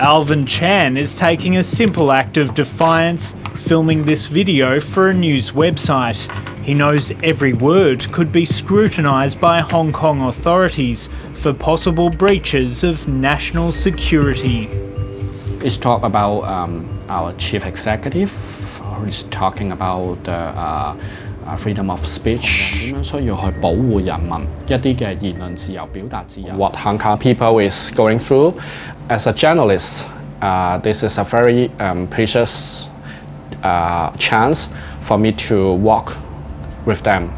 Alvin Chan is taking a simple act of defiance, filming this video for a news website. He knows every word could be scrutinised by Hong Kong authorities for possible breaches of national security. It's talk about our chief executive, who's talking about freedom of speech. What Hong Kong people is going through. As a journalist, this is a very precious chance for me to walk with them.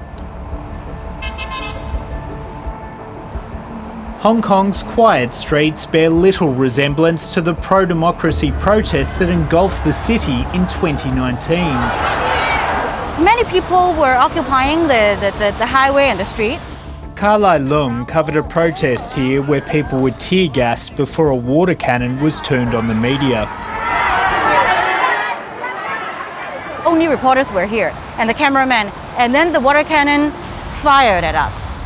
Hong Kong's quiet streets bear little resemblance to the pro-democracy protests that engulfed the city in 2019. Many people were occupying the highway and the streets. Carlai Lung covered a protest here where people were tear-gassed before a water cannon was turned on the media. Only reporters were here and the cameraman, and then the water cannon fired at us.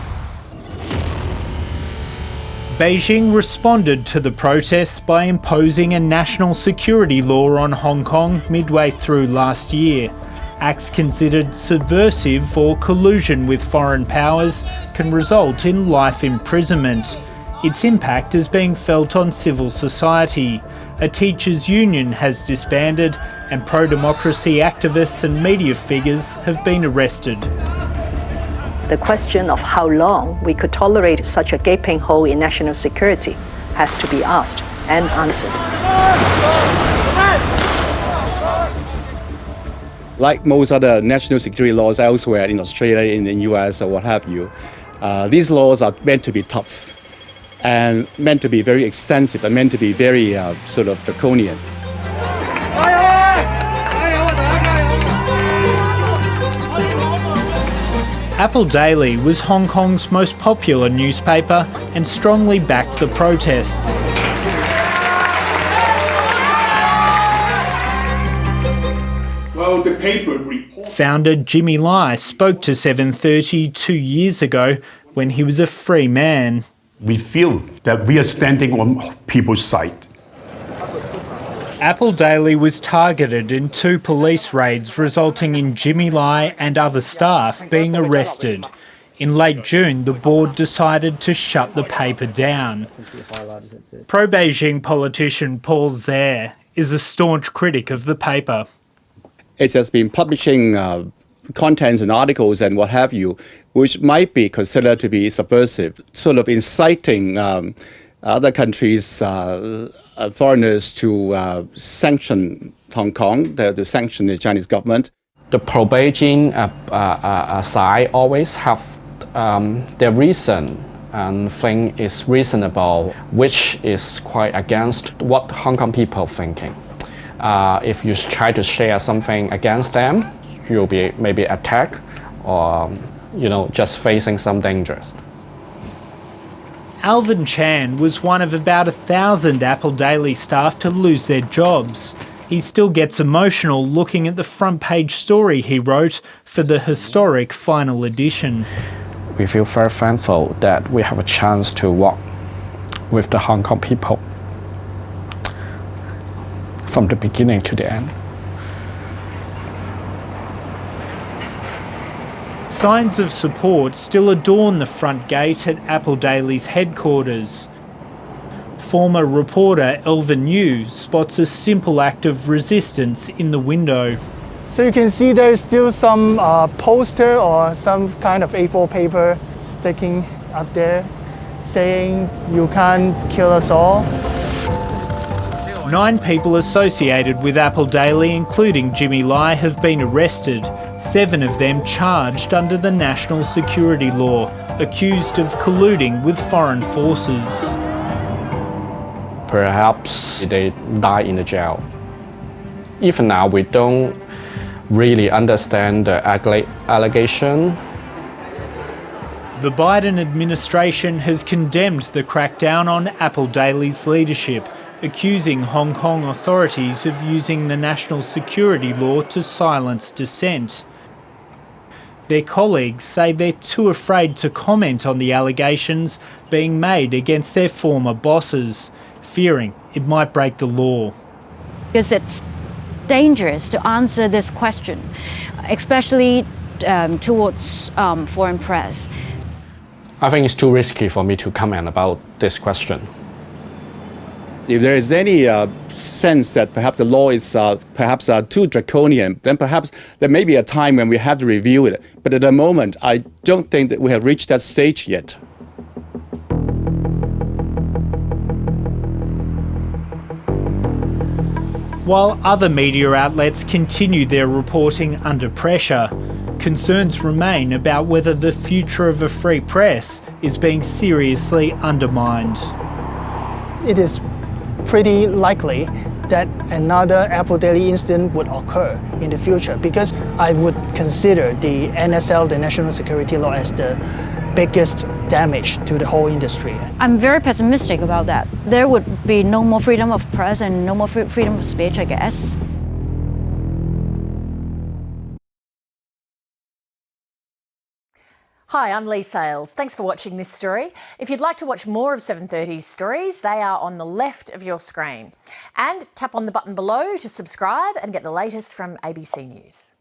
Beijing responded to the protests by imposing a national security law on Hong Kong midway through last year. Acts considered subversive or collusion with foreign powers can result in life imprisonment. Its impact is being felt on civil society. A teachers' union has disbanded and pro-democracy activists and media figures have been arrested. The question of how long we could tolerate such a gaping hole in national security has to be asked and answered. Like most other national security laws elsewhere in Australia, in the US or what have you, these laws are meant to be tough and meant to be very extensive and meant to be very sort of draconian. Apple Daily was Hong Kong's most popular newspaper and strongly backed the protests. Well, the paper report. Founder Jimmy Lai spoke to 730 2 years ago when he was a free man. We feel that we are standing on people's side. Apple Daily was targeted in 2 police raids, resulting in Jimmy Lai and other staff being arrested. In late June, the board decided to shut the paper down. Pro-Beijing politician Paul Zare is a staunch critic of the paper. It has been publishing contents and articles and what have you, which might be considered to be subversive, sort of inciting other countries' foreigners to sanction Hong Kong, to sanction the Chinese government. The pro-Beijing side always have their reason and think is reasonable, which is quite against what Hong Kong people are thinking. If you try to share something against them, you'll be maybe attacked or, just facing some dangers. Alvin Chan was one of about 1,000 Apple Daily staff to lose their jobs. He still gets emotional looking at the front page story he wrote for the historic final edition. We feel very thankful that we have a chance to work with the Hong Kong people from the beginning to the end. Signs of support still adorn the front gate at Apple Daily's headquarters. Former reporter Elvin Yu spots a simple act of resistance in the window. So you can see there's still some poster or some kind of A4 paper sticking up there saying, "You can't kill us all." 9 people associated with Apple Daily, including Jimmy Lai, have been arrested. 7 of them charged under the national security law, accused of colluding with foreign forces. Perhaps they die in the jail. Even now, we don't really understand the allegation. The Biden administration has condemned the crackdown on Apple Daily's leadership, accusing Hong Kong authorities of using the national security law to silence dissent. Their colleagues say they're too afraid to comment on the allegations being made against their former bosses, fearing it might break the law. Because it's dangerous to answer this question, especially towards foreign press. I think it's too risky for me to comment about this question. If there is any sense that perhaps the law is perhaps too draconian, then perhaps there may be a time when we have to review it. But at the moment, I don't think that we have reached that stage yet. While other media outlets continue their reporting under pressure, concerns remain about whether the future of a free press is being seriously undermined. It is pretty likely that another Apple Daily incident would occur in the future, because I would consider the NSL, the National Security Law, as the biggest damage to the whole industry. I'm very pessimistic about that. There would be no more freedom of press and no more freedom of speech, I guess. Hi, I'm Lee Sales. Thanks for watching this story. If you'd like to watch more of 730's stories, they are on the left of your screen. And tap on the button below to subscribe and get the latest from ABC News.